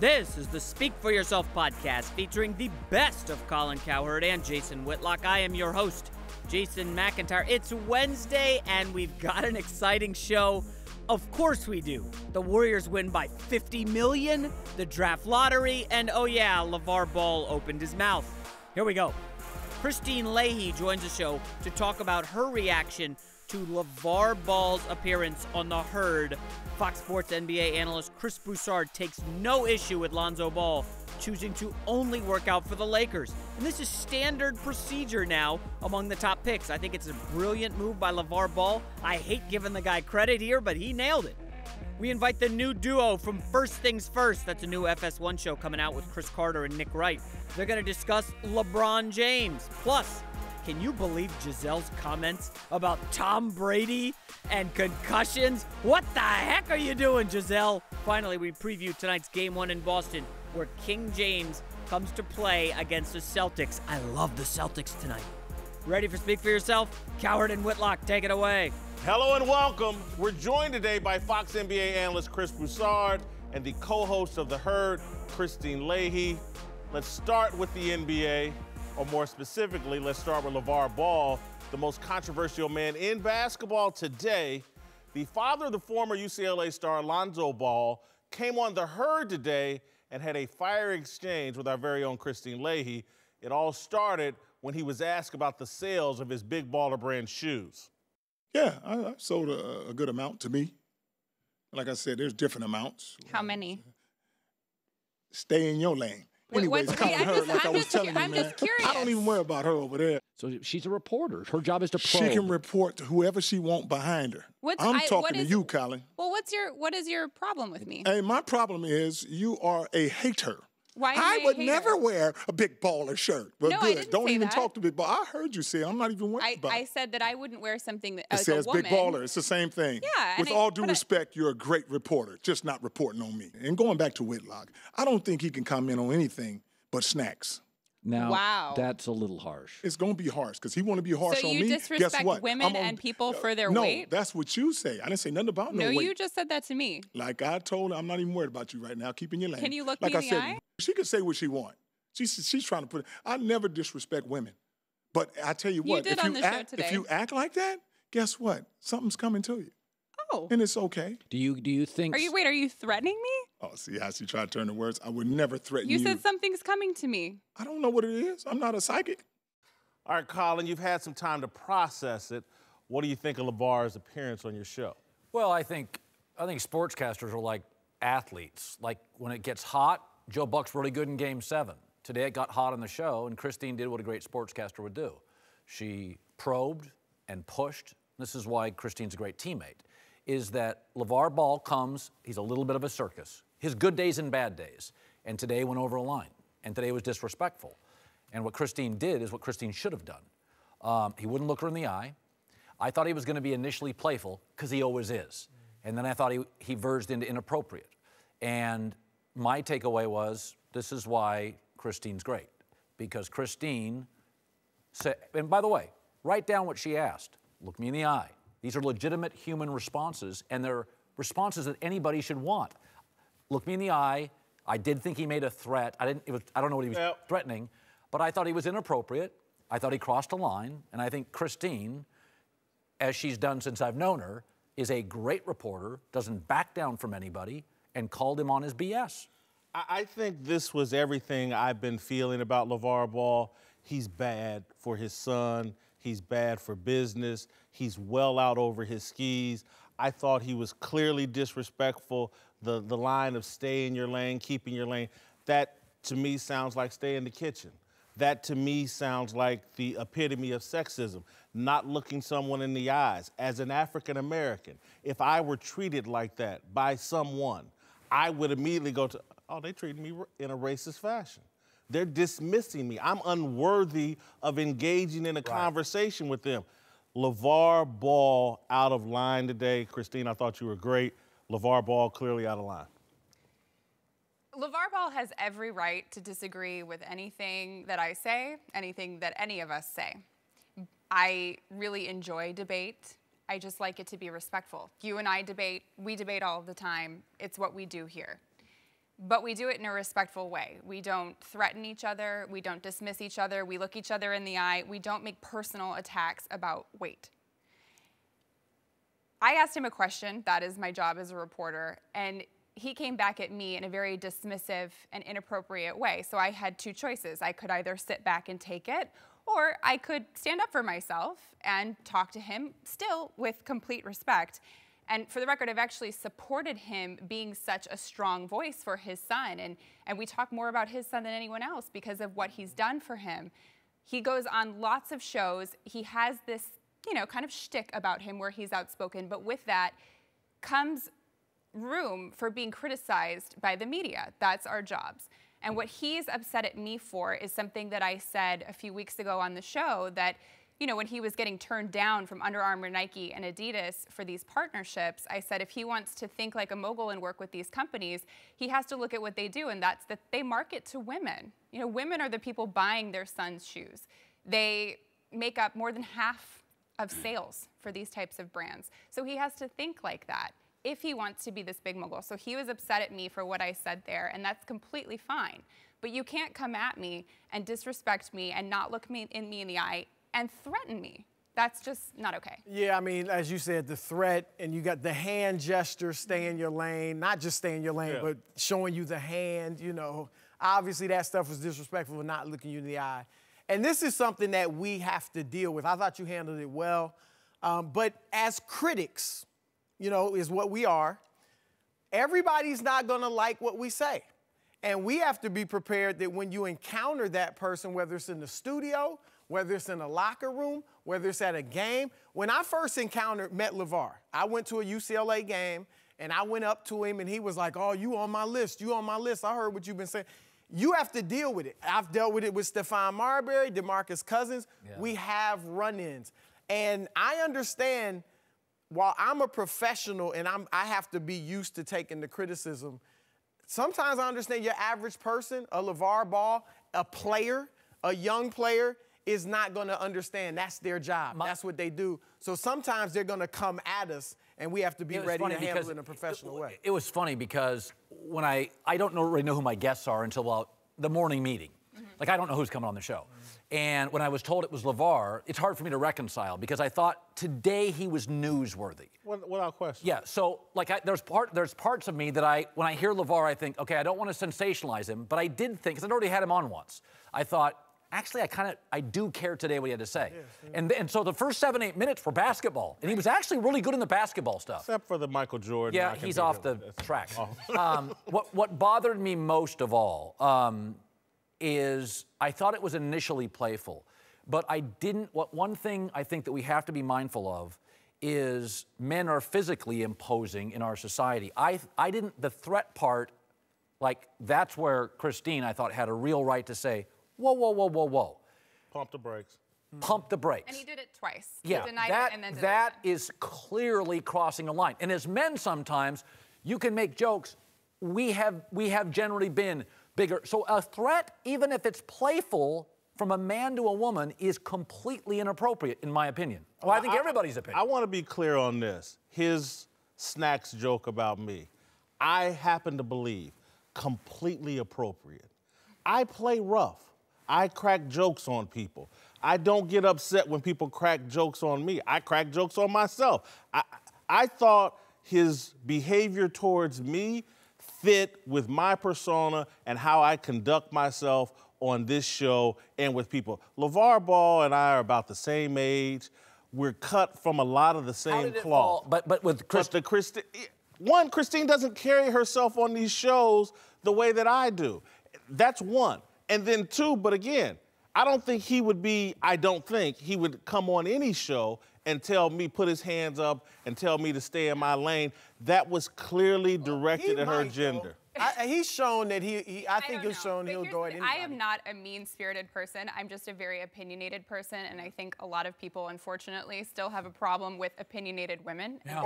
This is the Speak for Yourself podcast featuring the best of Colin Cowherd and Jason Whitlock. I am your host, Jason McIntyre. It's Wednesday, and we've got an exciting show. Of course we do. The Warriors win by 50 million, the draft lottery, and oh yeah, LaVar Ball opened his mouth. Here we go. Christine Leahy joins the show to talk about her reaction to LaVar Ball's appearance on The Herd. Fox Sports NBA analyst Chris Broussard takes no issue with Lonzo Ball choosing to only work out for the Lakers. And this is standard procedure now among the top picks. I think it's a brilliant move by LaVar Ball. I hate giving the guy credit here, but he nailed it. We invite the new duo from First Things First. That's a new FS1 show coming out with Chris Carter and Nick Wright. They're going to discuss LeBron James. Plus, can you believe Giselle's comments about Tom Brady and concussions? What the heck are you doing, Giselle? Finally, we preview tonight's Game 1 in Boston, where King James comes to play against the Celtics. I love the Celtics tonight. Ready for Speak for Yourself? Cowherd and Whitlock, take it away. Hello and welcome. We're joined today by Fox NBA analyst Chris Broussard and the co-host of The Herd, Christine Leahy. Let's start with the NBA. Or more specifically, let's start with LaVar Ball, the most controversial man in basketball today. The father of the former UCLA star Lonzo Ball came on The Herd today and had a fiery exchange with our very own Christine Leahy. It all started when he was asked about the sales of his Big Baller brand shoes. Yeah, I sold a good amount to me. Like I said, there's different amounts. How many? Stay in your lane. Anyways, I'm just curious. I don't even worry about her over there. So she's a reporter. Her job is to probe. She can report to whoever she wants behind her. I'm talking to you, Colin. Well, what is your problem with me? Hey, my problem is you are a hater. Why am I would a hater? never wear a Big Baller shirt. But no, good. I didn't Don't say even that. talk to Big Baller. I heard you say it. I'm not even worried about it. I said that I wouldn't wear something that It as says a woman. Big Baller. It's the same thing. Yeah. With all due respect, you're a great reporter, just not reporting on me. And going back to Whitlock, I don't think he can comment on anything but snacks. Now, wow. That's a little harsh. It's going to be harsh because he want to be harsh so on me. you Guess disrespect what? women and people for their weight? No, that's what you say. I didn't say nothing about no weight. No, you just said that to me. Like I told her, I'm not even worried about you right now. Keep in your lane. Can you look like me I in said, the eye? She can say what she wants. She's trying to put it. I never disrespect women. But I tell you what, did on the show today. if you act like that, guess what? Something's coming to you. Oh. And it's okay. Do you think? Are you threatening me? Oh, see how she tried to turn the words? I would never threaten you. You said something's coming to me. I don't know what it is. I'm not a psychic. All right, Colin, you've had some time to process it. What do you think of LaVar's appearance on your show? Well, I think sportscasters are like athletes. Like when it gets hot, Joe Buck's really good in Game 7. Today it got hot on the show, and Christine did what a great sportscaster would do. She probed and pushed. This is why Christine's a great teammate, is that LaVar Ball comes, he's a little bit of a circus. His good days and bad days. And today went over a line. And today was disrespectful. And what Christine did is what Christine should have done. He wouldn't look her in the eye. I thought he was going to be initially playful, because he always is. And then I thought he verged into inappropriate. And my takeaway was, this is why Christine's great. Because Christine said, and by the way, write down what she asked. Look me in the eye. These are legitimate human responses, and they're responses that anybody should want. Look me in the eye. I did think he made a threat. I don't know what he was threatening, but I thought he was inappropriate. I thought he crossed a line, and I think Christine, as she's done since I've known her, is a great reporter, doesn't back down from anybody, and called him on his BS. I think this was everything I've been feeling about LaVar Ball. He's bad for his son. He's bad for business. He's well out over his skis. I thought he was clearly disrespectful. The line of stay in your lane, keep in your lane, that to me sounds like stay in the kitchen. That to me sounds like the epitome of sexism, not looking someone in the eyes. As an African American, if I were treated like that by someone, I would immediately go to, oh, they treated me in a racist fashion. They're dismissing me. I'm unworthy of engaging in a conversation with them. LaVar Ball out of line today. Christine, I thought you were great. LaVar Ball clearly out of line. LaVar Ball has every right to disagree with anything that I say, anything that any of us say. I really enjoy debate. I just like it to be respectful. You and I debate, we debate all the time. It's what we do here. but we do it in a respectful way. We don't threaten each other. We don't dismiss each other. We look each other in the eye. We don't make personal attacks about weight. I asked him a question. That is my job as a reporter. And he came back at me in a very dismissive and inappropriate way. So I had two choices. I could either sit back and take it, or I could stand up for myself and talk to him still with complete respect. And for the record, I've actually supported him being such a strong voice for his son. And we talk more about his son than anyone else because of what he's done for him. He goes on lots of shows. He has this, you know, kind of shtick about him where he's outspoken. But with that comes room for being criticized by the media. That's our jobs. And what he's upset at me for is something that I said a few weeks ago on the show, that, you know, when he was getting turned down from Under Armour, Nike, and Adidas for these partnerships, I said if he wants to think like a mogul and work with these companies, he has to look at what they do, and that's that they market to women. You know, women are the people buying their sons' shoes. They make up more than half of sales for these types of brands. So he has to think like that if he wants to be this big mogul. So he was upset at me for what I said there, and that's completely fine. But you can't come at me and disrespect me and not look me in the eye and threaten me. That's just not okay. Yeah, I mean, as you said, the threat, and you got the hand gesture, stay in your lane, not just stay in your lane, but showing you the hand, you know. Obviously, that stuff was disrespectful for not looking you in the eye. And this is something that we have to deal with. I thought you handled it well. But as critics, you know, is what we are, everybody's not going to like what we say. And we have to be prepared that when you encounter that person, whether it's in the studio, whether it's in a locker room, whether it's at a game. When I first met LaVar, I went to a UCLA game, and I went up to him, and he was like, oh, you on my list, you on my list. I heard what you've been saying. You have to deal with it. I've dealt with it with Stephon Marbury, DeMarcus Cousins. Yeah. We have run-ins. And I understand, while I'm a professional and I have to be used to taking the criticism, sometimes I understand your average person, a LaVar Ball, a player, a young player, is not going to understand. That's their job. That's what they do. So sometimes they're going to come at us, and we have to be ready to handle it in a professional way. It was funny because when I don't really know who my guests are until about the morning meeting. Like, I don't know who's coming on the show. And when I was told it was LaVar, it's hard for me to reconcile because I thought today he was newsworthy. Without question. Yeah, so like there's parts of me that when I hear LaVar, I think, okay, I don't want to sensationalize him, but I did think, because I'd already had him on once, I thought, actually, I do care today what he had to say. Yes, and so the first 7-8 minutes were basketball, and he was actually really good in the basketball stuff. Except for the Michael Jordan. Yeah, he's off the track. What bothered me most of all is I thought it was initially playful, but I didn't. One thing I think that we have to be mindful of is men are physically imposing in our society. I didn't, the threat part, like that's where Christine, I thought, had a real right to say, whoa, whoa, whoa, whoa, whoa. Pump the brakes. Pump the brakes. And he did it twice. Yeah, he denied it and then did that is clearly crossing a line. And as men sometimes, you can make jokes. We have generally been bigger. So a threat, even if it's playful, from a man to a woman is completely inappropriate, in my opinion. Well, I think everybody's opinion. I want to be clear on this. His snacks joke about me, I happen to believe, completely appropriate. I play rough. I crack jokes on people. I don't get upset when people crack jokes on me. I crack jokes on myself. I thought his behavior towards me fit with my persona and how I conduct myself on this show and with people. LaVar Ball and I are about the same age. We're cut from a lot of the same cloth. But with Christine, Christine doesn't carry herself on these shows the way that I do. That's one. And then two, but again, I don't think he would come on any show and tell me, put his hands up and tell me to stay in my lane. That was clearly directed at her gender. He's shown that I think he's shown he'll go at anybody. I am not a mean-spirited person. I'm just a very opinionated person, and I think a lot of people, unfortunately, still have a problem with opinionated women. Yeah.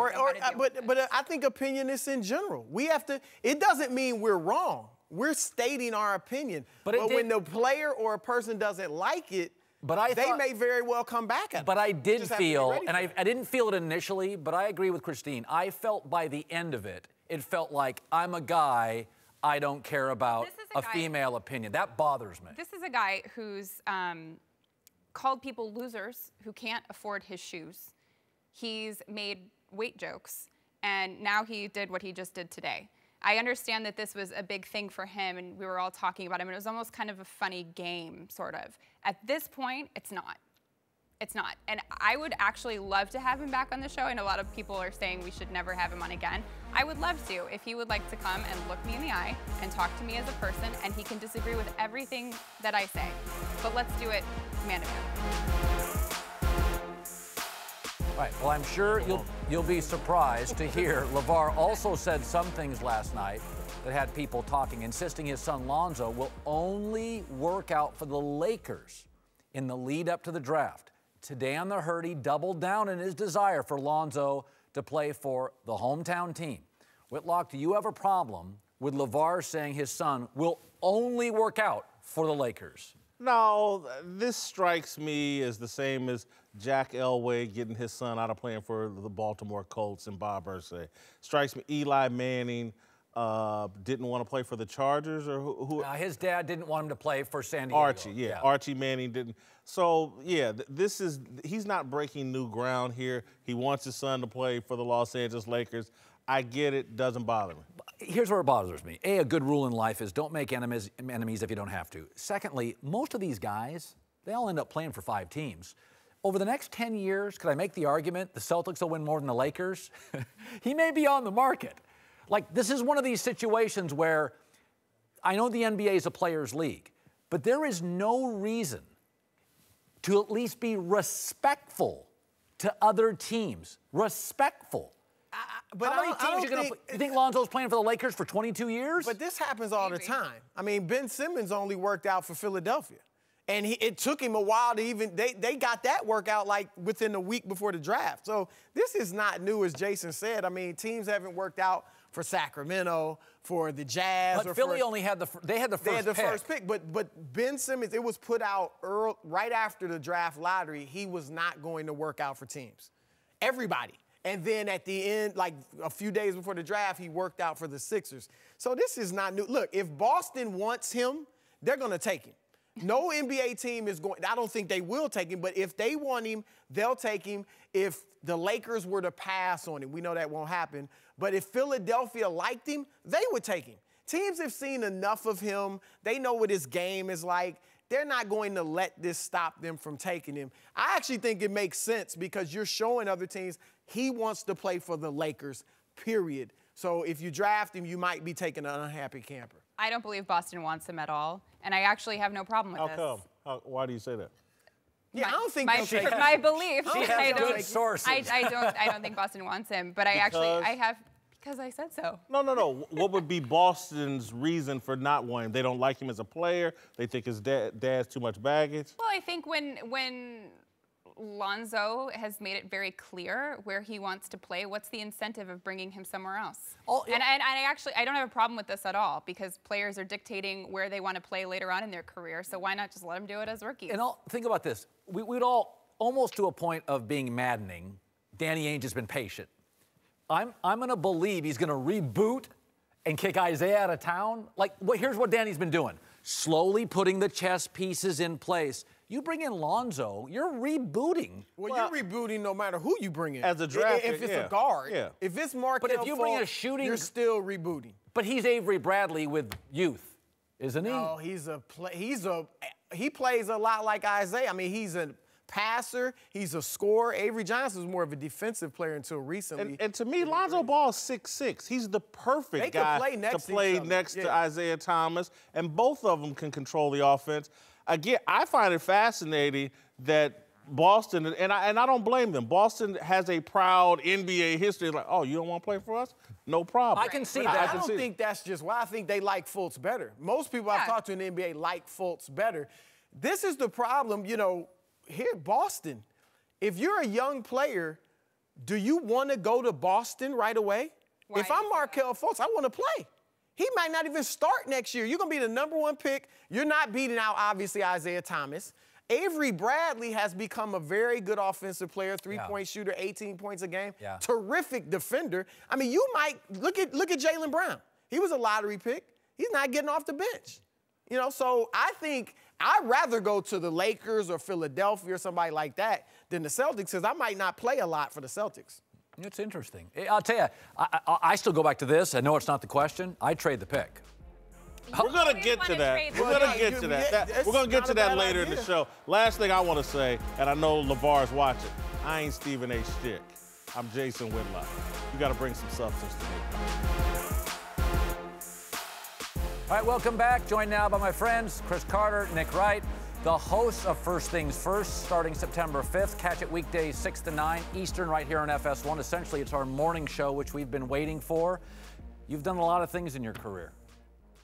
But I think opinionists in general. We have to. It doesn't mean we're wrong. We're stating our opinion. But when the player or a person doesn't like it, they may very well come back at it. But I did feel, and I didn't feel it initially, but I agree with Christine. I felt by the end of it, it felt like I'm a guy, I don't care about a guy, female opinion. That bothers me. This is a guy who's called people losers who can't afford his shoes. He's made weight jokes, and now he did what he just did today. I understand that this was a big thing for him, and we were all talking about him, and it was almost kind of a funny game, sort of. At this point, it's not. It's not. And I would actually love to have him back on the show, and a lot of people are saying we should never have him on again. I would love to if he would like to come and look me in the eye and talk to me as a person, and he can disagree with everything that I say. But let's do it man to man. Right. Well, I'm sure you'll be surprised to hear LaVar also said some things last night that had people talking, insisting his son Lonzo will only work out for the Lakers in the lead up to the draft. Today on The Herd, he doubled down in his desire for Lonzo to play for the hometown team. Whitlock, do you have a problem with LaVar saying his son will only work out for the Lakers? No, this strikes me as the same as Jack Elway getting his son out of playing for the Baltimore Colts and Bob Irsay. Strikes me Eli Manning didn't want to play for the Chargers, or who? His dad didn't want him to play for San Diego. Archie, yeah. Archie Manning didn't. So, yeah, he's not breaking new ground here. He wants his son to play for the Los Angeles Lakers. I get it, doesn't bother me. Here's where it bothers me. A good rule in life is don't make enemies if you don't have to. Secondly, most of these guys, they all end up playing for 5 teams. Over the next 10 years, could I make the argument the Celtics will win more than the Lakers? He may be on the market. Like, this is one of these situations where I know the NBA is a players' league, but there is no reason to at least be respectful to other teams. Respectful. But how many teams are going to you think Lonzo's playing for the Lakers for 22 years? But this happens all the time. I mean, Ben Simmons only worked out for Philadelphia. And it took him a while to even, they got that workout like within a week before the draft. So this is not new, as Jason said. I mean, teams haven't worked out for Sacramento, for the Jazz. But Philly only had they had the first pick. But Ben Simmons, it was put out right after the draft lottery, he was not going to work out for teams. Everybody. And then at the end, like a few days before the draft, he worked out for the Sixers. So this is not new. Look, if Boston wants him, they're going to take him. No NBA team is going, I don't think they will take him, but if they want him, they'll take him. If the Lakers were to pass on him, we know that won't happen. But if Philadelphia liked him, they would take him. Teams have seen enough of him. They know what his game is like. They're not going to let this stop them from taking him. I actually think it makes sense because you're showing other teams he wants to play for the Lakers, period. So if you draft him, you might be taking an unhappy camper. I don't believe Boston wants him at all, and I actually have no problem with this. How come? Why do you say that? Yeah, I don't think my belief. She has good sources. I don't think Boston wants him, but because I said so. No. What would be Boston's reason for not wanting him? They don't like him as a player? They think his dad's too much baggage? Well, I think when Lonzo has made it very clear where he wants to play, what's the incentive of bringing him somewhere else? And I don't have a problem with this at all because players are dictating where they want to play later on in their career, so why not just let them do it as rookies? And think about this. We'd all, almost to a point of being maddening, Danny Ainge has been patient. I'm going to believe he's going to reboot and kick Isaiah out of town. Like, here's what Danny's been doing. Slowly putting the chess pieces in place. You bring in Lonzo, you're rebooting. Well, you're rebooting no matter who you bring in. As a draft If it's a guard. Yeah. If it's Markel But if you bring a Fultz, shooting... you're still rebooting. But he's Avery Bradley with youth, isn't he? No, he plays a lot like Isaiah. I mean, he's a passer, he's a scorer. Avery Johnson was more of a defensive player until recently. And to me, Lonzo Ball is 6'6". He's the perfect guy to play next to Isaiah Thomas, and both of them can control the offense. Again, I find it fascinating that Boston, and I don't blame them, Boston has a proud NBA history. Like, oh, you don't want to play for us? No problem. I can see that. I don't think that's just why. I think they like Fultz better. Most people I've talked to in the NBA like Fultz better. This is the problem, here, Boston. If you're a young player, do you want to go to Boston right away? Why? If I'm Markel Fultz, I want to play. He might not even start next year. You're going to be the #1 pick. You're not beating out, obviously, Isaiah Thomas. Avery Bradley has become a very good offensive player, three-point shooter, 18 points a game. Terrific defender. I mean, you might look at Jaylen Brown. He was a lottery pick. he's not getting off the bench. You know, so I think I'd rather go to the Lakers or Philadelphia or somebody like that than the Celtics, because I might not play a lot for the Celtics. It's interesting. I'll tell you, I still go back to this. I know it's not the question. I trade the pick. We're going to get to that. We're going to get to that. We're going to get to that later in the show. Last thing I want to say, and I know LaVar's watching, I ain't Stephen A. Stick. I'm Jason Whitlock. You got to bring some substance to me. All right, welcome back. Joined now by my friends, Chris Carter, Nick Wright, the hosts of First Things First, starting September 5th. Catch it weekdays 6 to 9 Eastern right here on FS1. Essentially, it's our morning show, which we've been waiting for. You've done a lot of things in your career.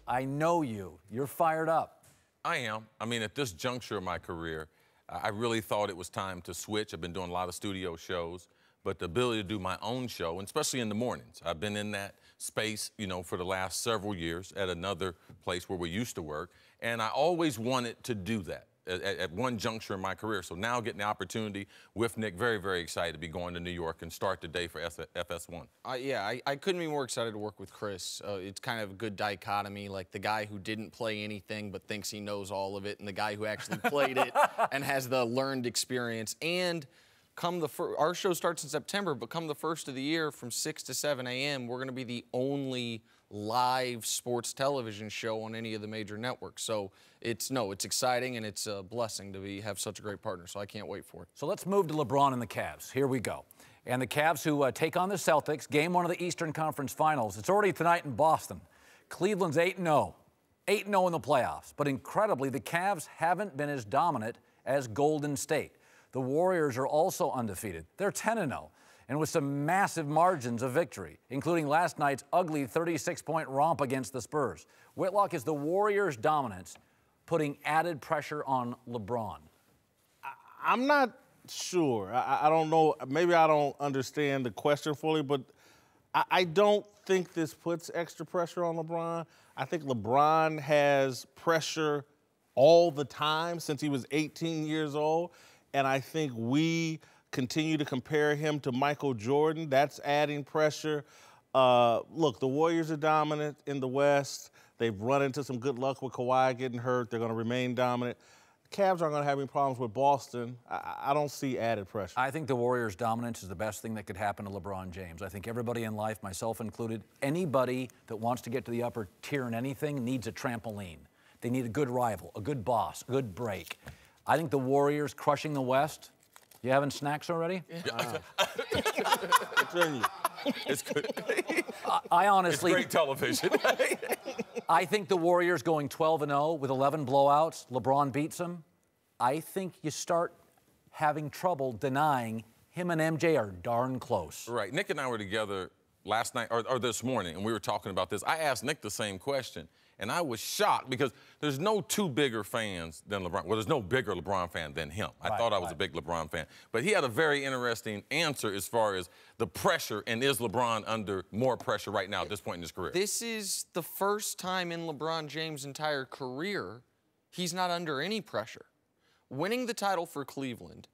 I know you. You're fired up. I am. I mean, at this juncture of my career, I really thought it was time to switch. I've been doing a lot of studio shows, but the ability to do my own show, and especially in the mornings. I've been in that space, you know, for the last several years at another place where we used to work, and I always wanted to do that at one juncture in my career. So now getting the opportunity with Nick, very, very excited to be going to New York and start the day for FS1. Yeah, I couldn't be more excited to work with Chris. It's kind of a good dichotomy, like the guy who didn't play anything but thinks he knows all of it, and the guy who actually played it and has the learned experience. And our show starts in September, but come the first of the year from 6 to 7 a.m., we're going to be the only live sports television show on any of the major networks. So it's exciting, and it's a blessing to have such a great partner. So I can't wait for it. So let's move to LeBron and the Cavs. Here we go. And the Cavs who take on the Celtics, game 1 of the Eastern Conference Finals. It's already tonight in Boston. Cleveland's 8-0. 8-0 in the playoffs. But incredibly, the Cavs haven't been as dominant as Golden State. The Warriors are also undefeated. They're 10-0, and with some massive margins of victory, including last night's ugly 36-point romp against the Spurs. Whitlock, is the Warriors' dominance putting added pressure on LeBron? I'm not sure. I don't know. Maybe I don't understand the question fully, but I don't think this puts extra pressure on LeBron. I think LeBron has pressure all the time since he was 18 years old. And I think we continue to compare him to Michael Jordan. That's adding pressure. Look, the Warriors are dominant in the West. They've run into some good luck with Kawhi getting hurt. They're going to remain dominant. The Cavs aren't going to have any problems with Boston. I don't see added pressure. I think the Warriors' dominance is the best thing that could happen to LeBron James. I think everybody in life, myself included, anybody that wants to get to the upper tier in anything needs a trampoline. They need a good rival, a good boss, a good break. I think the Warriors crushing the West. You having snacks already? Yeah. It's good. I honestly... It's great television. I think the Warriors going 12-0 with 11 blowouts. LeBron beats them. I think you start having trouble denying him and MJ are darn close. Right. Nick and I were together last night, or this morning, and we were talking about this. I asked Nick the same question. And I was shocked because there's no two bigger fans than LeBron. Well, there's no bigger LeBron fan than him. I thought I was a big LeBron fan. But he had a very interesting answer as far as the pressure, and is LeBron under more pressure right now at this point in his career? This is the first time in LeBron James' entire career he's not under any pressure. Winning the title for Cleveland,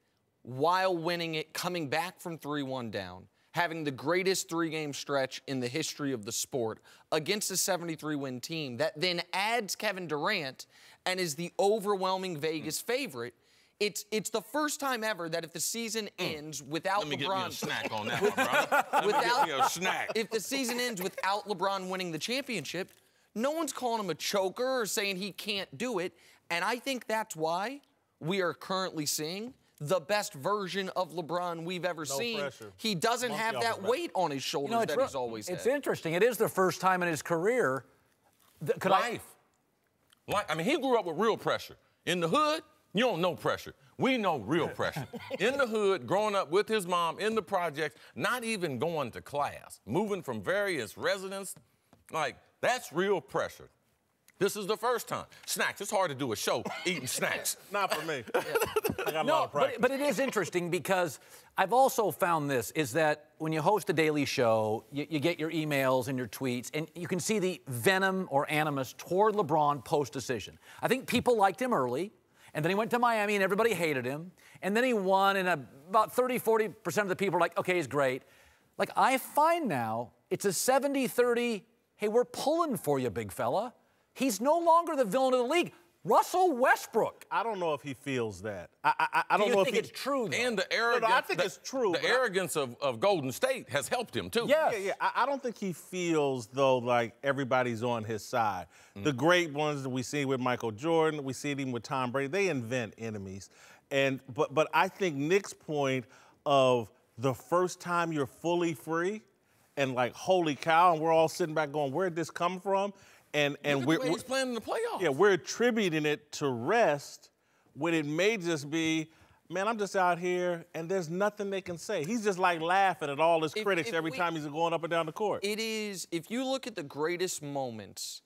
while winning it, coming back from 3-1 down, having the greatest 3-game stretch in the history of the sport against a 73-win team that then adds Kevin Durant and is the overwhelming Vegas favorite. It's the first time ever that if the season ends without Let me LeBron... get me a snack on that one, brother. Let me get me a snack. If the season ends without LeBron winning the championship, no one's calling him a choker or saying he can't do it. And I think that's why we are currently seeing the best version of LeBron we've ever seen. Pressure. He doesn't have that weight on his shoulders that he's always had. It's interesting. It is the first time in his career. I mean, he grew up with real pressure. In the hood, you don't know pressure. We know real pressure. In the hood, growing up with his mom, in the projects, not even going to class, moving from various residences, like, that's real pressure. This is the first time. Snacks. It's hard to do a show eating snacks. Not for me. I got a lot of practice. But it is interesting because I've also found this, is that when you host a daily show, you get your emails and your tweets, and you can see the venom or animus toward LeBron post-decision. I think people liked him early, and then he went to Miami and everybody hated him, and then he won, and about 30-40% of the people are like, okay, he's great. Like, I find now it's a 70-30, hey, we're pulling for you, big fella. He's no longer the villain of the league. Russell Westbrook. I don't know if he feels that. I don't know if it's true, though? And the arrogance. No, I think it's true. The arrogance of Golden State has helped him, too. Yes. Yeah. I don't think he feels, though, like everybody's on his side. The great ones that we see with Michael Jordan, we see it even with Tom Brady, they invent enemies. But I think Nick's point of the first time you're fully free and like, holy cow, and we're all sitting back going, where'd this come from? And he's playing in the playoffs. Yeah, we're attributing it to rest when it may just be, man, I'm just out here and there's nothing they can say. He's just like laughing at all his critics every time he's going up and down the court. It is, if you look at the greatest moments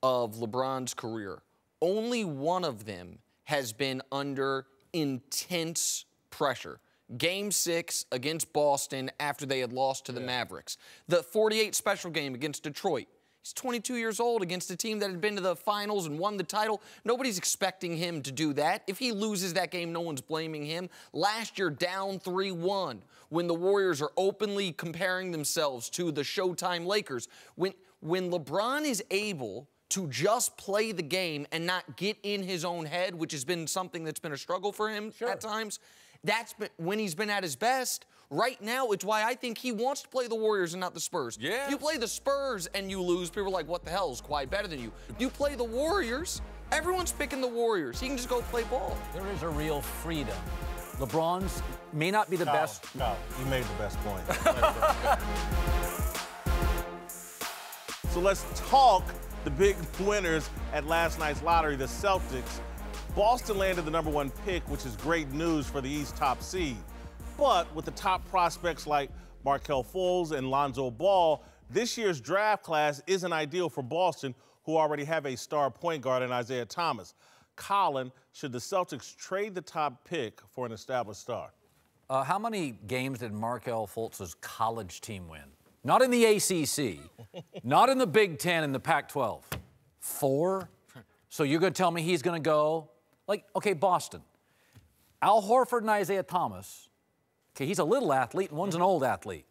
of LeBron's career, only one of them has been under intense pressure. Game 6 against Boston after they had lost to the Mavericks. The 48 special game against Detroit. He's 22 years old against a team that had been to the finals and won the title. Nobody's expecting him to do that. If he loses that game, no one's blaming him. Last year, down 3-1, when the Warriors are openly comparing themselves to the Showtime Lakers. When LeBron is able to just play the game and not get in his own head, which has been something that's been a struggle for him at times, that's been when he's been at his best. Right now, it's why I think he wants to play the Warriors and not the Spurs. Yeah. If you play the Spurs and you lose, people are like, what the hell, is Kawhi better than you? If you play the Warriors, everyone's picking the Warriors. He can just go play ball. There is a real freedom. LeBron's may not be the best. No, you made the best point. So let's talk the big winners at last night's lottery, the Celtics. Boston landed the #1 pick, which is great news for the East top seed. But with the top prospects like Markelle Fultz and Lonzo Ball, this year's draft class isn't ideal for Boston, who already have a star point guard in Isaiah Thomas. Colin, should the Celtics trade the top pick for an established star? How many games did Markelle Fultz's college team win? Not in the ACC, not in the Big Ten and the Pac-12. 4? So you're going to tell me he's going to go? Like, okay, Boston. Al Horford and Isaiah Thomas. Okay, he's a little athlete, and one's an old athlete.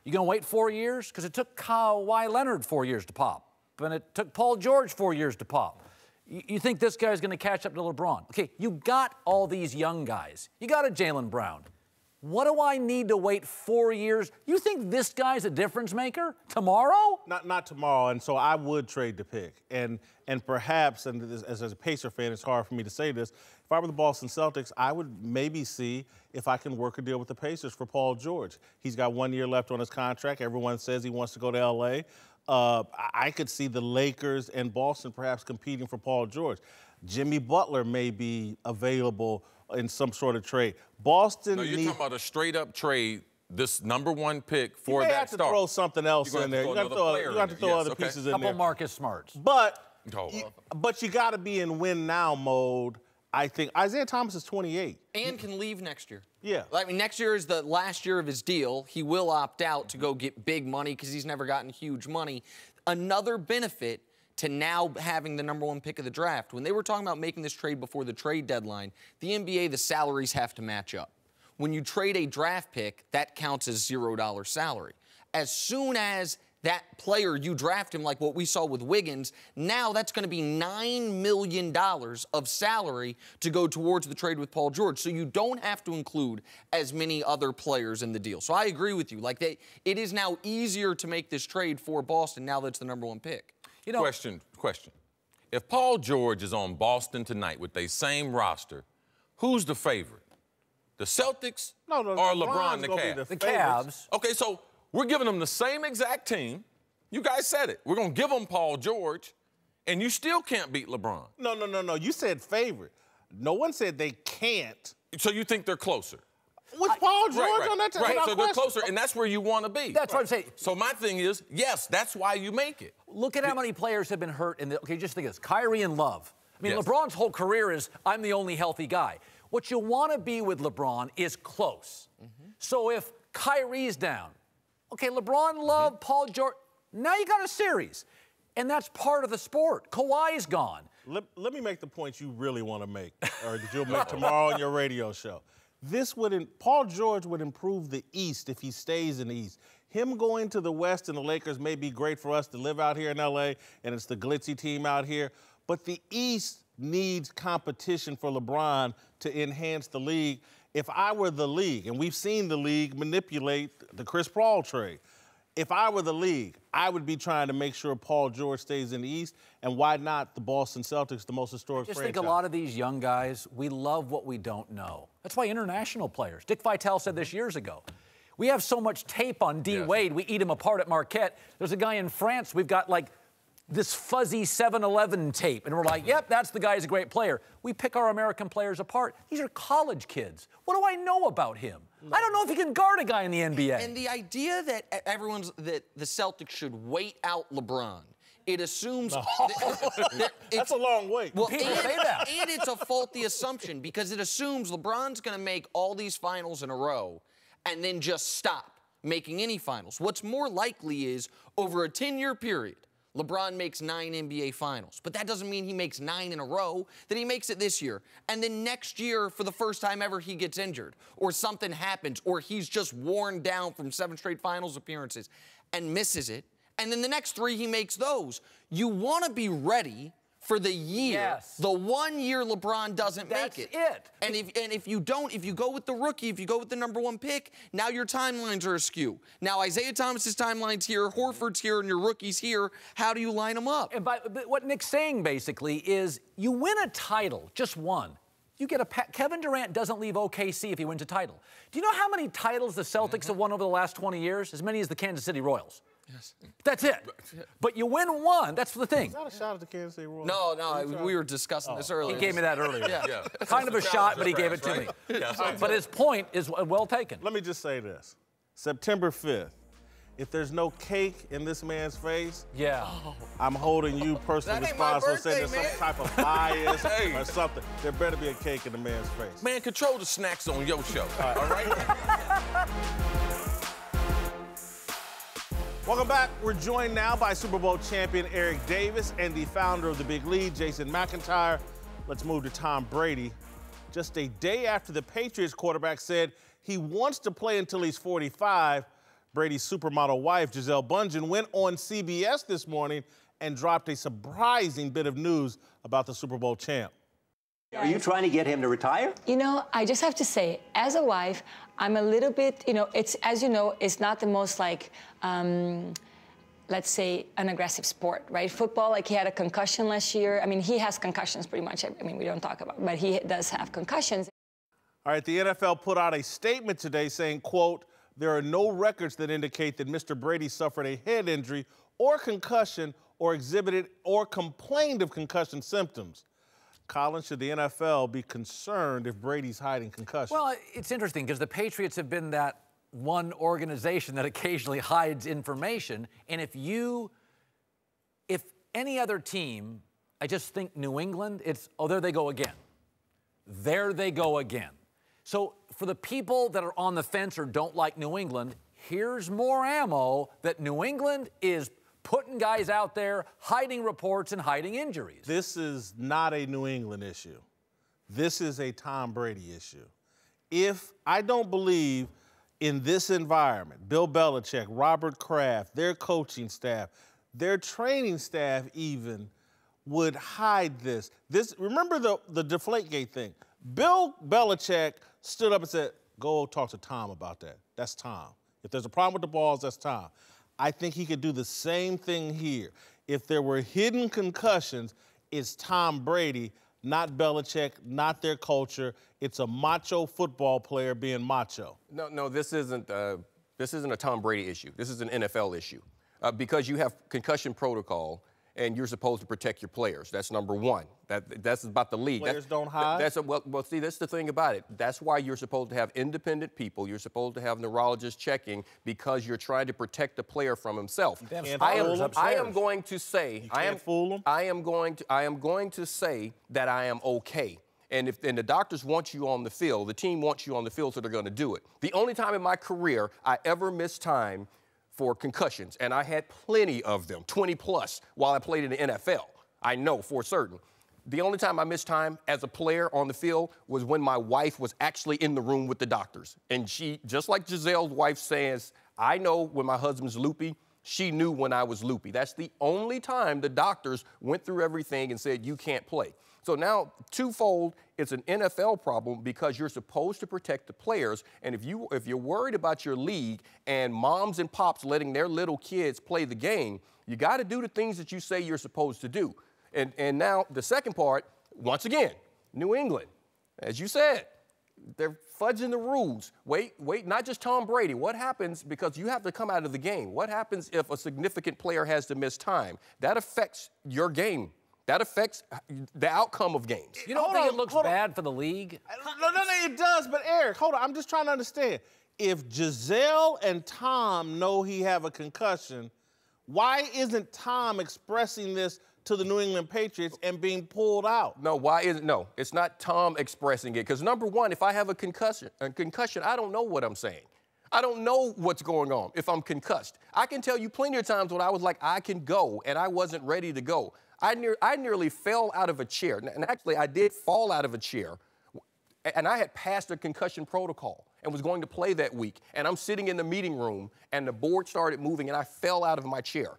You gonna wait 4 years? Because it took Kawhi Leonard 4 years to pop, and it took Paul George 4 years to pop. You think this guy's gonna catch up to LeBron? Okay, you got all these young guys. You got a Jaylen Brown. What do I need to wait 4 years? You think this guy's a difference maker tomorrow? Not tomorrow, and so I would trade the pick. And perhaps, and as a Pacer fan, it's hard for me to say this, if I were the Boston Celtics, I would maybe see if I can work a deal with the Pacers for Paul George. He's got 1 year left on his contract. Everyone says he wants to go to L.A. I could see the Lakers and Boston perhaps competing for Paul George. Jimmy Butler may be available in some sort of trade. Boston. No, you're talking about a straight-up trade. This #1 pick for you may that have to star. throw something else in there. You got to throw other pieces in there. Couple Marcus Smarts. But you got to be in win now mode. I think Isaiah Thomas is 28 and can leave next year. Yeah, I mean, next year is the last year of his deal. He will opt out to go get big money because he's never gotten huge money. Another benefit to now having the #1 pick of the draft. When they were talking about making this trade before the trade deadline, the NBA, the salaries have to match up. When you trade a draft pick, that counts as $0 salary. As soon as that player, you draft him like what we saw with Wiggins, now that's going to be $9 million of salary to go towards the trade with Paul George. So you don't have to include as many other players in the deal. So I agree with you. Like it is now easier to make this trade for Boston now that it's the #1 pick. You know, question. If Paul George is on Boston tonight with the same roster, who's the favorite? The Celtics or LeBron the Cavs? The Cavs. Okay, so we're giving them the same exact team. You guys said it. We're going to give them Paul George, and you still can't beat LeBron. No. You said favorite. No one said they can't. So you think they're closer? With Paul George on that team? Right, so they're closer, and that's where you want to be. That's what I'm saying. So my thing is, yes, that's why you make it. Look at how many players have been hurt in the. Okay, just think of this: Kyrie and Love. I mean, Yes. LeBron's whole career is I'm the only healthy guy. What you want to be with LeBron is close. So if Kyrie's down, okay, LeBron, Love, Paul George, now you got a series. And that's part of the sport. Kawhi's gone. Let me make the point you really want to make, or that you'll make tomorrow on your radio show. Paul George would improve the East if he stays in the East. Him going to the West and the Lakers may be great for us to live out here in LA, and it's the glitzy team out here. But the East needs competition for LeBron to enhance the league. If I were the league, and we've seen the league manipulate the Chris Paul trade, if I were the league, I would be trying to make sure Paul George stays in the East, and why not the Boston Celtics, the most historic franchise? I just think a lot of these young guys, we love what we don't know. That's why international players, Dick Vitale said this years ago, we have so much tape on D. Wade, we eat him apart at Marquette. There's a guy in France, we've got like this fuzzy 7-Eleven tape, and we're like, yep, that's the guy who's a great player. We pick our American players apart. These are college kids. What do I know about him? I don't know if he can guard a guy in the NBA. And the idea that that the Celtics should wait out LeBron, it assumes that's a long wait. Well, and it's a faulty assumption because it assumes LeBron's going to make all these finals in a row and then just stop making any finals. What's more likely is over a 10-year period, LeBron makes 9 NBA finals, but that doesn't mean he makes 9 in a row, that he makes it this year. And then next year, for the first time ever, he gets injured, or something happens, or he's just worn down from 7 straight finals appearances and misses it. And then the next 3, he makes those. You want to be ready for the year, the 1 year LeBron doesn't make it. And if you don't, if you go with the rookie, if you go with the #1 pick, now your timelines are askew. Now Isaiah Thomas's timeline's here, Horford's here, and your rookie's here. How do you line them up? And but what Nick's saying basically is you win a title, just one. You get Kevin Durant doesn't leave OKC if he wins a title. Do you know how many titles the Celtics have won over the last 20 years? As many as the Kansas City Royals. Yes. That's it. But you win one. That's the thing. Is that a shot at the Kansas City Royals? No, we were discussing this earlier. He gave me that earlier. Kind of a shot, but he gave it to me. But his point is well taken. Let me just say this. September 5th, if there's no cake in this man's face, I'm holding you personally responsible, saying there's some type of bias or something. There better be a cake in the man's face. Man, control the snacks on your show, all right? Welcome back. We're joined now by Super Bowl champion Eric Davis and the founder of the Big Lead, Jason McIntyre. Let's move to Tom Brady. Just a day after the Patriots quarterback said he wants to play until he's 45, Brady's supermodel wife, Gisele Bundchen, went on CBS this morning and dropped a surprising bit of news about the Super Bowl champ. Are you trying to get him to retire? You know, I just have to say, as a wife, I'm a little bit, it's, as you know, it's not the most like, let's say, an aggressive sport, right? Football, like he had a concussion last year. I mean, he has concussions pretty much. I mean, we don't talk about it, but he does have concussions. All right, the NFL put out a statement today saying, quote, there are no records that indicate that Mr. Brady suffered a head injury or concussion or exhibited or complained of concussion symptoms. Colin, should the NFL be concerned if Brady's hiding concussion? Well, it's interesting because the Patriots have been that one organization that occasionally hides information. And if any other team, I just think New England, it's, oh, there they go again. There they go again. So for the people that are on the fence or don't like New England, here's more ammo that New England is putting guys out there, hiding reports and hiding injuries. This is not a New England issue. This is a Tom Brady issue. If I don't believe in this environment, Bill Belichick, Robert Kraft, their coaching staff, their training staff even would hide this. Remember the Deflategate thing. Bill Belichick stood up and said, go talk to Tom about that. That's Tom. If there's a problem with the balls, that's Tom. I think he could do the same thing here. If there were hidden concussions, it's Tom Brady, not Belichick, not their culture. It's a macho football player being macho. No, this isn't a Tom Brady issue. This is an NFL issue. Because you have concussion protocol, and you're supposed to protect your players. That's number one. That's about the league. Players don't hide? Well, see, that's the thing about it. That's why you're supposed to have independent people. You're supposed to have neurologists checking because you're trying to protect the player from himself. I am going to say, you can't fool him? I am going to say that I am okay. And if the doctors want you on the field, the team wants you on the field, so they're going to do it. The only time in my career I ever missed time for concussions, and I had plenty of them, 20 plus, while I played in the NFL. I know for certain. The only time I missed time as a player on the field was when my wife was actually in the room with the doctors. And she, just like Gisele's wife says, I know when my husband's loopy. She knew when I was loopy. That's the only time the doctors went through everything and said, you can't play. So now, twofold, it's an NFL problem because you're supposed to protect the players. And if you're worried about your league and moms and pops letting their little kids play the game, you got to do the things that you say you're supposed to do. And now the second part, once again, New England, as you said, they're fudging the rules. Wait, not just Tom Brady. What happens, because you have to come out of the game, what happens if a significant player has to miss time? That affects your game. That affects the outcome of games. You don't think it looks bad for the league? No, it does. But Eric, hold on. I'm just trying to understand. If Giselle and Tom know he have a concussion, why isn't Tom expressing this to the New England Patriots and being pulled out? No, it's not Tom expressing it. Because number one, if I have a concussion, I don't know what I'm saying. I don't know what's going on if I'm concussed. I can tell you plenty of times when I was like, I can go, and I wasn't ready to go. I nearly fell out of a chair. And actually, I did fall out of a chair. And I had passed a concussion protocol and was going to play that week. And I'm sitting in the meeting room, and the board started moving, and I fell out of my chair.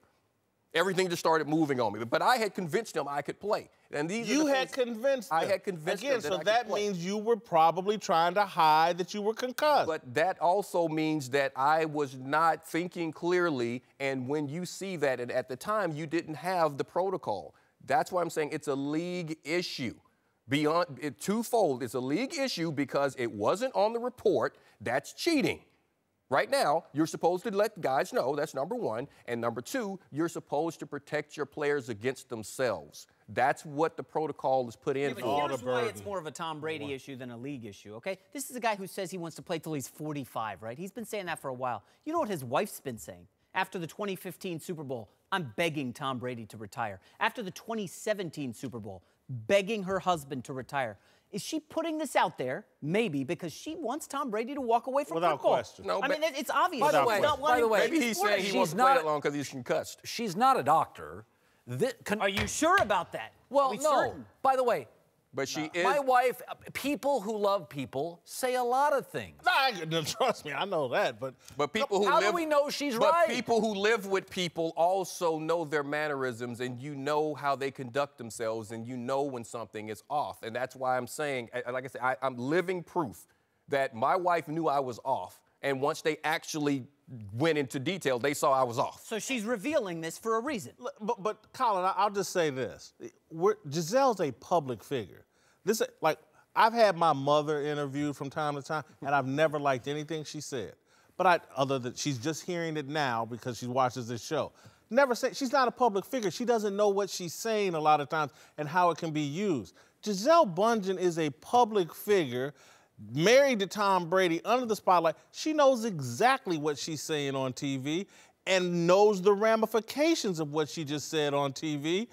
Everything just started moving on me. But I had convinced them I could play. And you had convinced them. I had convinced them that I could play. So that means you were probably trying to hide that you were concussed. But that also means that I was not thinking clearly. And when you see that, and at the time, you didn't have the protocol. That's why I'm saying it's a league issue. Beyond it, twofold. It's a league issue because it wasn't on the report. That's cheating. Right now, you're supposed to let guys know, that's number one. And number two, you're supposed to protect your players against themselves. That's what the protocol is put in for. Here's why it's more of a Tom Brady issue than a league issue, okay? This is a guy who says he wants to play till he's 45, right? He's been saying that for a while. You know what his wife's been saying? After the 2015 Super Bowl, I'm begging Tom Brady to retire. After the 2017 Super Bowl, begging her husband to retire. Is she putting this out there? Maybe because she wants Tom Brady to walk away from Without football. question. No, I mean, it's obvious. By the way, maybe he's saying he wants to play that long because he's concussed. She's not a doctor. Are you sure about that? Well, no. Certain? By the way, but she is. My wife, people who love people say a lot of things. No, trust me, I know that. But people who how live, do we know she's but right? But people who live with people also know their mannerisms, and you know how they conduct themselves, and you know when something is off. And that's why I'm saying, like I said, I'm living proof that my wife knew I was off. And once they actually went into detail, they saw I was off. So she's revealing this for a reason. But Colin, I'll just say this. Giselle's a public figure. I've had my mother interviewed from time to time, and I've never liked anything she said. But other than she's just hearing it now because she watches this show. Never say she's not a public figure. She doesn't know what she's saying a lot of times and how it can be used. Gisele Bündchen is a public figure, married to Tom Brady, under the spotlight. She knows exactly what she's saying on TV and knows the ramifications of what she just said on TV.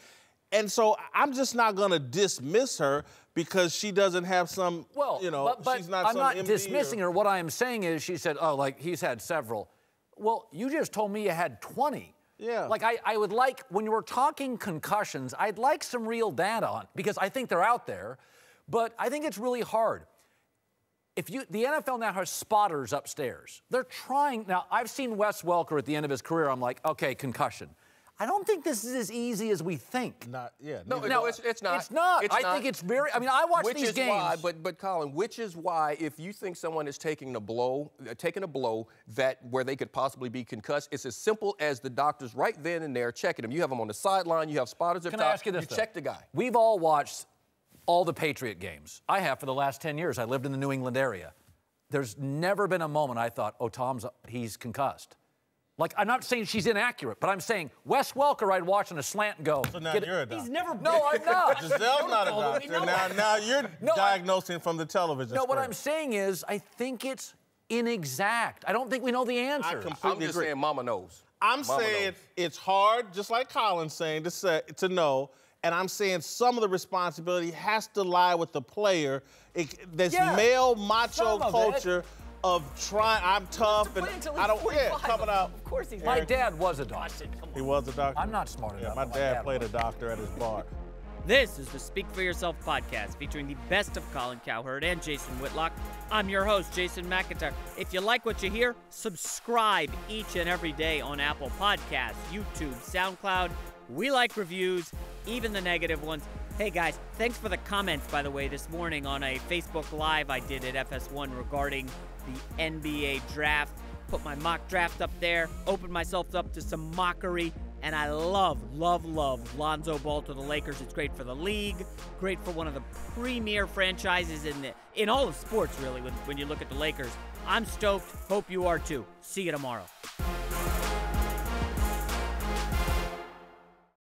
And so I'm just not going to dismiss her because she doesn't have some, but she's not I'm some not MD dismissing her. What I am saying is she said, he's had several. Well, you just told me you had 20. Yeah. I would like, when you were talking concussions, I'd like some real data on, because I think they're out there, but I think it's really hard. The NFL now has spotters upstairs. They're trying, now I've seen Wes Welker at the end of his career, I'm like, okay, concussion. I don't think this is as easy as we think. It's not. It's not. I think it's very. I mean, I watch these games. Why, but Colin, which is why if you think someone is taking a blow that where they could possibly be concussed, it's as simple as the doctors right then and there checking them. You have them on the sideline. You have spotters up top. Can I ask you this? You check the guy. We've all watched all the Patriot games. I have for the last 10 years. I lived in the New England area. There's never been a moment I thought, oh, he's concussed. Like, I'm not saying she's inaccurate, but I'm saying Wes Welker, I'd watch on a slant and go. So now you're a doctor. He's never. No, I'm not. Giselle's not a doctor. Now you're diagnosing from the television. No, screen. what I'm saying is I think it's inexact. I don't think we know the answer. I'm just saying Mama knows. I'm saying it's hard, just like Colin's saying, to know. And I'm saying some of the responsibility has to lie with the player. This male macho culture of trying, I'm tough and I don't coming out. Of course he's. My dad was a doctor. He was a doctor? I'm not smart enough. My dad played a doctor at his bar. This is the Speak for Yourself podcast featuring the best of Colin Cowherd and Jason Whitlock. I'm your host, Jason McIntyre. If you like what you hear, subscribe each and every day on Apple Podcasts, YouTube, SoundCloud. We like reviews, even the negative ones. Hey guys, thanks for the comments, by the way, this morning on a Facebook Live I did at FS1 regarding the NBA draft. Put my mock draft up there, opened myself up to some mockery, and I love Lonzo Ball to the Lakers. It's great for the league, great for one of the premier franchises in all of sports, really, when you look at the Lakers. I'm stoked. Hope you are too. See you tomorrow.